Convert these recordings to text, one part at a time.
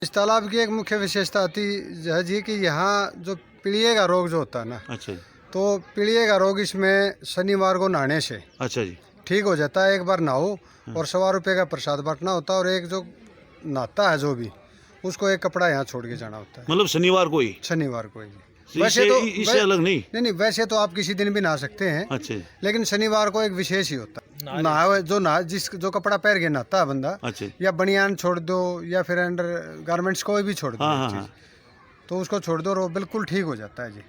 इस तालाब की एक मुख्य विशेषता आती है जी कि यहाँ जो पीलिए का रोग जो होता है ना, अच्छा जी। तो पीलिए का रोग इसमें शनिवार को नहाने से अच्छा जी। ठीक हो जाता है। एक बार नहाओ और 1.25 रुपये का प्रसाद बांटना होता है, और एक जो नहाता है जो भी, उसको एक कपड़ा यहाँ छोड़ के जाना होता है। मतलब शनिवार को ही? शनिवार को ही। इससे अलग नहीं? नहीं, वैसे तो आप किसी दिन भी नहा सकते हैं। अच्छा जी। लेकिन शनिवार को एक विशेष ही होता है। जो कपड़ा पहन के नहाता है बंदा, अच्छा। या बनियान छोड़ दो या फिर अंडर गारमेंट्स कोई भी छोड़ दो, हाँ, एक हाँ, चीज़, तो उसको छोड़ दो और वो बिल्कुल ठीक हो जाता है जी।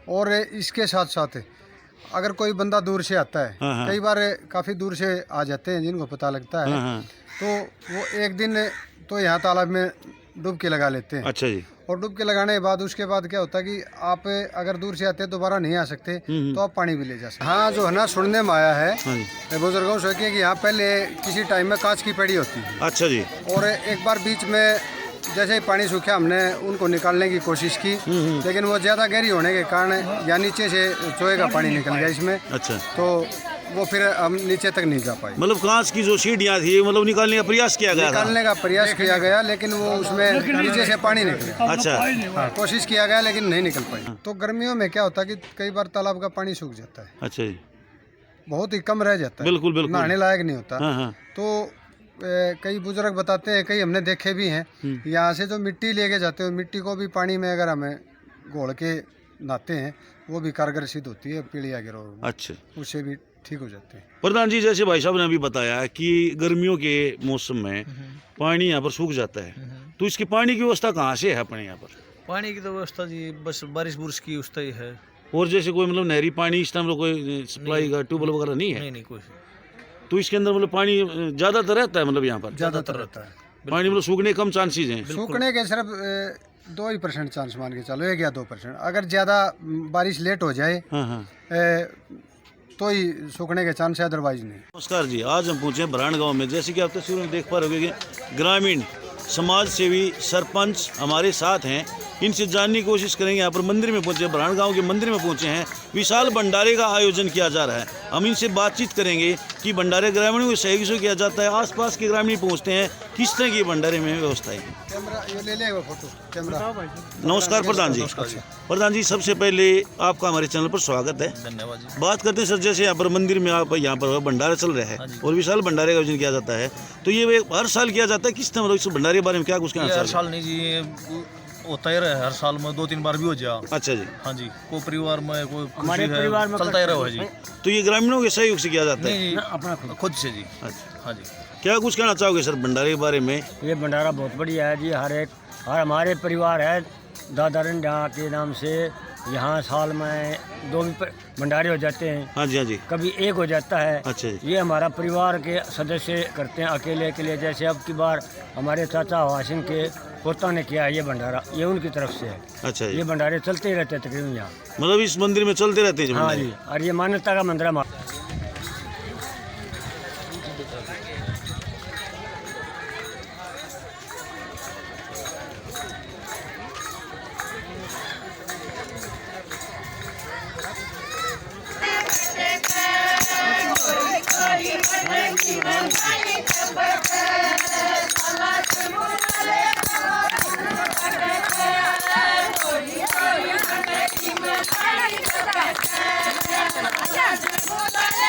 और इसके साथ साथ अगर कोई बंदा दूर से आता है, हाँ, हाँ। कई बार काफ़ी दूर से आ जाते हैं जिनको पता लगता है, हाँ, हाँ। तो वो एक दिन तो यहाँ तालाब में डुबकी लगा लेते हैं। अच्छा जी। और डुबकी लगाने के बाद उसके बाद क्या होता है कि आप अगर दूर से आते हैं दोबारा नहीं आ सकते, तो आप पानी भी ले जा सकते। हाँ, जो है ना, सुनने में आया है हाँ जी। बुजुर्गों से कि यहाँ पहले किसी टाइम में कांच की पेड़ी होती है। अच्छा जी। और एक बार बीच में जैसे ही पानी सूखा, हमने उनको निकालने की कोशिश की, लेकिन वो ज़्यादा गहरी होने के कारण या नीचे से चोए का पानी निकल गया इसमें। अच्छा। तो वो फिर हम नीचे तक नहीं जा पाए। मतलब कांच की जो सीढ़ियाँ थी, मतलब निकालने का प्रयास किया गया था? निकालने का प्रयास किया गया, लेकिन वो उसमें नीचे से पानी निकला। अच्छा। हाँ, कोशिश किया गया लेकिन नहीं निकल पाई। तो गर्मियों में क्या होता है कि कई बार तालाब का पानी सूख जाता है। अच्छा जी। बहुत ही कम रह जाता है, बिल्कुल बिल्कुल। नहाने लायक नहीं होता। हाँ, हाँ। तो कई बुजुर्ग बताते हैं, कई हमने देखे भी हैं, यहाँ से जो मिट्टी लेके जाते हैं, मिट्टी को भी पानी में अगर हमें घोल के नहाते हैं, वो भी कारगर सिद्ध होती है पीलिया के रोग में। अच्छा। उससे भी ठीक हो जाते हैं। प्रधान जी, जैसे भाई साहब ने अभी बताया कि गर्मियों के मौसम में पानी यहाँ पर सूख जाता है, तो इसकी पानी की व्यवस्था कहाँ से है अपने यहाँ पर? पानी की तो व्यवस्था जी बस बारिश बुरिश की उस ही है। और जैसे कोई मतलब नहरी पानी इस टाइम कोई सप्लाई का ट्यूबवेल वगैरह नहीं है? नहीं कोई। तो इसके अंदर मतलब पानी ज़्यादातर रहता है, मतलब यहाँ पर ज़्यादातर रहता है पानी, मतलब सूखने कम चांसेस हैं? सूखने के सिर्फ 2% चांस मान के चलो, 1 या 2%। अगर ज़्यादा बारिश लेट हो जाए, हाँ, हाँ। तो ही सूखने के चांस है, अदरवाइज नहीं। नमस्कार जी, आज हम पहुंचे भराड़ गांव में। जैसे कि आप तस्वीर में देख पा रहे होंगे कि ग्रामीण समाज सेवी सरपंच हमारे साथ हैं। इनसे जानने की कोशिश करेंगे। यहाँ पर मंदिर में पहुंचे, भराड़ गांव के मंदिर में पहुंचे हैं। विशाल भंडारे का आयोजन किया जा रहा है। हम इनसे बातचीत करेंगे कि भंडारे ग्रामीणों के सहयोग से किया जाता है, आसपास के ग्रामीण पहुंचते हैं, किस तरह की भंडारे में व्यवस्था है। कैमरा ये ले लेगा फोटो कैमरा। नमस्कार प्रधान जी। प्रधान जी, सबसे पहले आपका हमारे चैनल पर स्वागत है। धन्यवाद जी। बात करते हैं सर, जैसे यहाँ पर मंदिर में आप यहाँ पर भंडारा चल रहा है और विशाल भंडारे का आयोजन किया जाता है, तो ये हर साल किया जाता है, किस तरह, मतलब इस भंडारे के बारे में क्या कुछ कहना? हर साल नहीं जी, होता ही रहे, हर साल में 2-3 बार भी हो जाए। अच्छा जी। हाँ जी, कोई परिवार में कोई हमारे परिवार में चलता ही रहा है जी। तो ये ग्रामीणों के सहयोग से किया जाता है? नहीं, अपना खुद से जी। अच्छा। हाँ जी। क्या कुछ कहना चाहोगे सर भंडारे के बारे में? ये भंडारा बहुत बढ़िया है जी। हर हमारे परिवार है दादा रंडा के नाम से, यहाँ साल में 2 भी भंडारे हो जाते हैं। हाँ जी, हाँ जी। कभी 1 हो जाता है। अच्छा जी। ये हमारा परिवार के सदस्य करते हैं अकेले के लिए। जैसे अब की बार हमारे चाचा हाशिम के पोता ने किया है ये भंडारा, ये उनकी तरफ से है। अच्छा जी। ये भंडारे चलते ही रहते हैं तकरीबन यहाँ। मतलब इस मंदिर में चलते रहते हैं? हाँ जी, और ये मान्यता का मंदिर है। Thank you.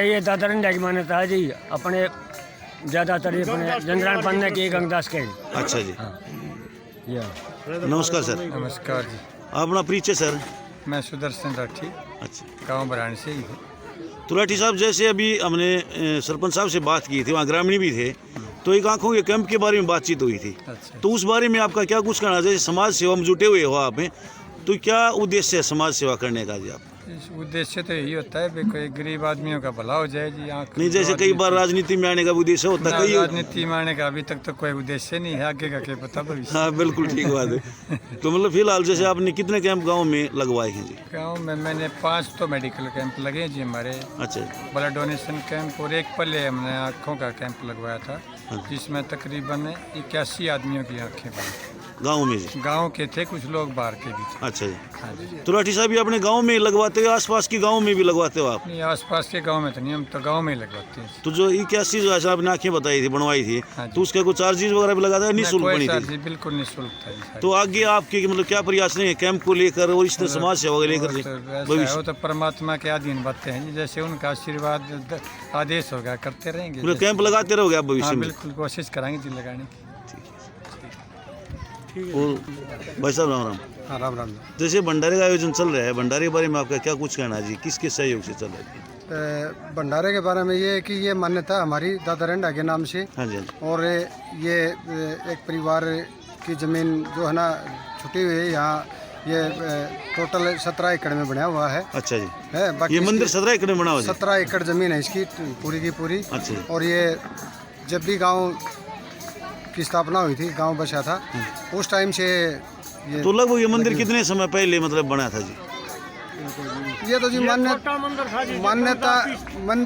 ये दादरंडा की मान्यता है जी, अपने ज़्यादातर ये अपने जंगरान पन्ने की गंगदास के। अच्छा जी, ये नमस्कार सर। नमस्कार जी, अपना परिचय सर। मैं सुदर्शन राठी, अच्छा, गाँव बरान से ही हूँ। तो राठी साहब, जैसे अभी हमने सरपंच साहब से बात की थी, वहाँ ग्रामीण भी थे, तो एक आंखों के कैंप के बारे में बातचीत हुई थी। अच्छा, तो उस बारे में आपका क्या कुछ कहना है? जैसे समाज सेवा में जुटे हुए हो आप हैं, तो क्या उद्देश्य है समाज सेवा करने का जी आप? इस उद्देश्य तो यही होता है कि कोई गरीब आदमियों का भला हो जाए जी। यहाँ नहीं, जैसे कई बार राजनीति में आने का भी उद्देश्य होता है, कई। राजनीति में आने का अभी तक तो कोई उद्देश्य नहीं है, आगे का क्या पता भविष्य। हाँ बिल्कुल ठीक बात है। तो मतलब फिलहाल जैसे आपने कितने कैंप गाँव में लगवाए हैं जी? गाँव में मैंने 5 तो मेडिकल कैंप लगे जी हमारे, अच्छा, ब्लड डोनेशन कैंप, और एक पहले हमने आँखों का कैंप लगवाया था, जिसमें तकरीबन 81 आदमियों की आँखें बनी। गाँव में जी? गांव के थे, कुछ लोग बाहर के भी थे। अच्छा जी। हाँ जी, तो राठी साहब, ये अपने गाँव में लगवाते हो, आसपास के गाँव में भी लगवाते हो आप? नहीं आसपास के गांव में तो नहीं, हम तो गांव में ही लगवाते हैं। तो जो 81 जो ऐसा आपने आँखें बताई थी, बनवाई थी, हाँ जी। तो उसके कुछ चार्जेस वगैरह भी लगाता है? निःशुल्क कोई बनी चार्ज थी? बिल्कुल निःशुल्क था जी। तो आगे आपके मतलब क्या प्रयास नहीं है कैंप को लेकर और इस तरह समाज सेवा को लेकर जी? तो वैसा है, भविष्य वो तो परमात्मा के अधीन बातें हैं जी, जैसे उनका आशीर्वाद आदेश होगा करते रहेंगे। मतलब कैंप लगाते रहोगे आप भविष्य हाँ में? बिल्कुल, कोशिश कराएंगे जी लगाने की। और भाई साहब राम राम। हाँ राम राम। जैसे भंडारे का आयोजन चल रहा है, भंडारे के बारे में आपका क्या कुछ कहना है जी? किसके सहयोग से चल रहा है? भंडारे के बारे में ये है कि ये मान्यता हमारी दादरंडा के नाम से, हाँ जी, हाँ जी। और ये एक परिवार की ज़मीन जो है ना छुटी हुई है यहाँ, ये टोटल 17 एकड़ में बना हुआ है। अच्छा जी। है बाकी ये मंदिर 17 एकड़ में बना हुआ है? 17 एकड़ ज़मीन है इसकी पूरी की पूरी। अच्छा जी। और ये जब भी गांव की स्थापना हुई थी, गांव बसा था, उस टाइम से ये तो लगभग ये मंदिर कितने समय पहले मतलब बना था जी? ये तो जी मान्यता मंदिर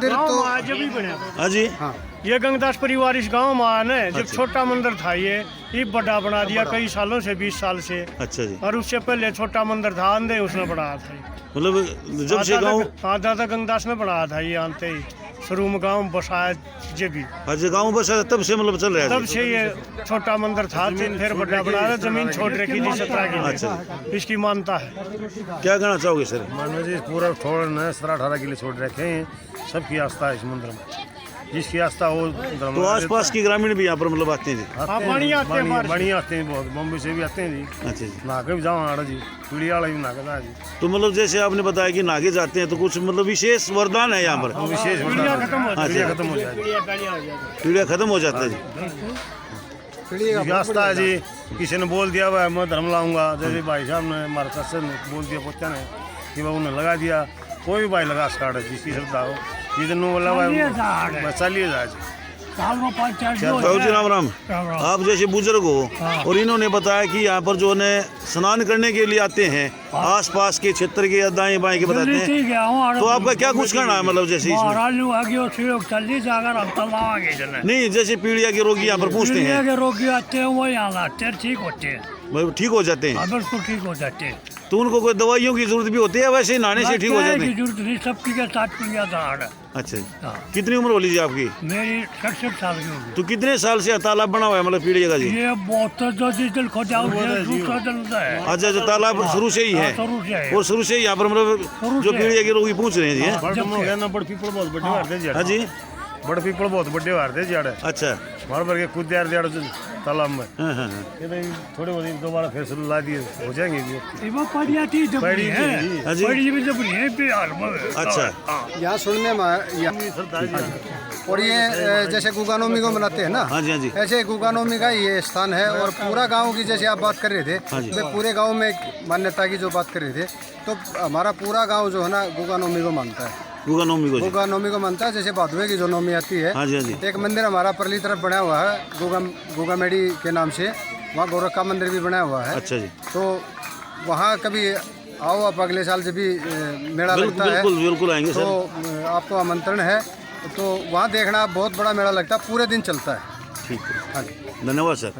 तो हाँ जी। हाँ ये गंगदास परिवार इस गांव में आया ना, जब छोटा मंदिर था ये बड़ा बना दिया कई सालों से, 20 साल से। अच्छा जी। और उससे पहले छोटा मंदिर था, आंधे उसने बढ़ाया था। मतलब जब से गाँव दादा गंगदास ने बढ़ाया था ये, आनते ही शुरू में गाँव बसाया जे भी, अच्छा गाँव बसा तब से मतलब चल रहा है? तब से ये छोटा मंदिर था, फिर बड़ा बनाया, जमीन छोड़ रखी थी 17 की। अच्छा, इसकी मानता है। क्या कहना चाहोगे सर? मानो जी पूरा छोड़ना 17-18 किलो छोड़ रखे हैं, सबकी आस्था है इस मंदिर में, जिसकी आस्था हो। तो आसपास के ग्रामीण भी यहाँ पर मतलब आते हैं जी? बढ़िया आते हैं, बढ़िया आते हैं, बहुत बम्बई से भी आते हैं जी। अच्छा जी। नाके भी जाओ आड़ा जी, पीड़ी वाला भी नाका था जी। तो मतलब जैसे आपने बताया कि नागे जाते हैं, तो कुछ मतलब विशेष वरदान है यहाँ पर? विशेष पीड़िया खत्म हो जाती पीड़िया खत्म हो जाए, पीड़िया खत्म हो जाता है जी। जिसकी आस्था है जी। किसी ने बोल दिया भाई मैं धर्म लाऊंगा, जैसे भाई साहब ने हमारे सत्संग ने बोल दिया पोता ने कि भाई उन्हें लगा दिया, कोई भी भाई लगा स्टार्ट है, जिसकी श्रद्धा हो, जिस बोला भाई चलिए जाए। बाबू जी राम राम। आप जैसे बुजुर्ग हो और इन्होंने बताया कि यहाँ पर जो है स्नान करने के लिए आते हैं, आसपास के क्षेत्र के दाएं बाएं के बताते हैं, तो आपका क्या कुछ कहना है मतलब जैसे इसमें? नहीं, जैसे पीड़िया के रोगी यहाँ पर पूछते हैं, रोगी आते हैं वो यहाँ आते हैं, ठीक होते हैं, भाई ठीक हो जाते हैं? बिल्कुल ठीक हो जाते हैं। तो उनको कोई दवाइयों की जरूरत भी होती है, वैसे ही नहाने से ठीक हो जाते हैं? जरूरत नहीं, सबकी के साथ पीलिया दहाड़ है। अच्छा जी। हाँ। कितनी उम्र हो लीजिए आपकी? मेरी 67 साल की होगी। तो कितने साल से तालाब बना हुआ है मतलब पीड़िया का जी? ये बहुत जो जिस खोजा दूसरा जलता है। अच्छा, जो तालाब शुरू से ही है, शुरू से है। और शुरू से ही यहाँ पर मतलब जो पीड़िया के रोगी पूछ रहे हैं जी? बड़ पीपल बहुत बड़े हारते जी, हाँ जी। बड़ पीपल बहुत बड़े हारते जी। अच्छा। मार भर के कूद दिया तालाब में, हाँ हाँ हाँ। ये थोड़े बहुत दोबारा फिर से ला दिए हो जाएंगे जी। वो पड़िया थी जब पड़ी है, थी। हाँ जी। पड़ी भी जब है बिहार में। अच्छा। यहाँ सुनने में और ये जैसे गुगानोमी को मनाते हैं ना, हाँ जी, हाँ जी। ऐसे गुगानोमी का ये स्थान है। और पूरा गांव की जैसे आप बात कर रहे थे, हाँ जी। मैं पूरे गांव में एक मान्यता की जो बात कर रहे थे, तो हमारा पूरा गांव जो है ना गुगानोमी को मानता है। गुगानोमी को जी? गुगानोमी को मानता है। जैसे भादवे की जो नौमी आती है, हाँ जी, हाँ जी। एक मंदिर हमारा परली तरफ बना हुआ है गुगामेड़ी के नाम से, वहाँ गोरखा मंदिर भी बना हुआ है। अच्छा जी। तो वहाँ कभी आओ आप, अगले साल जब भी मेला लगता है बिल्कुल बिल्कुल आएंगे तो सर। आपको आमंत्रण है। तो वहाँ देखना बहुत बड़ा मेला लगता है, पूरे दिन चलता है। ठीक है, हाँ जी। धन्यवाद सर।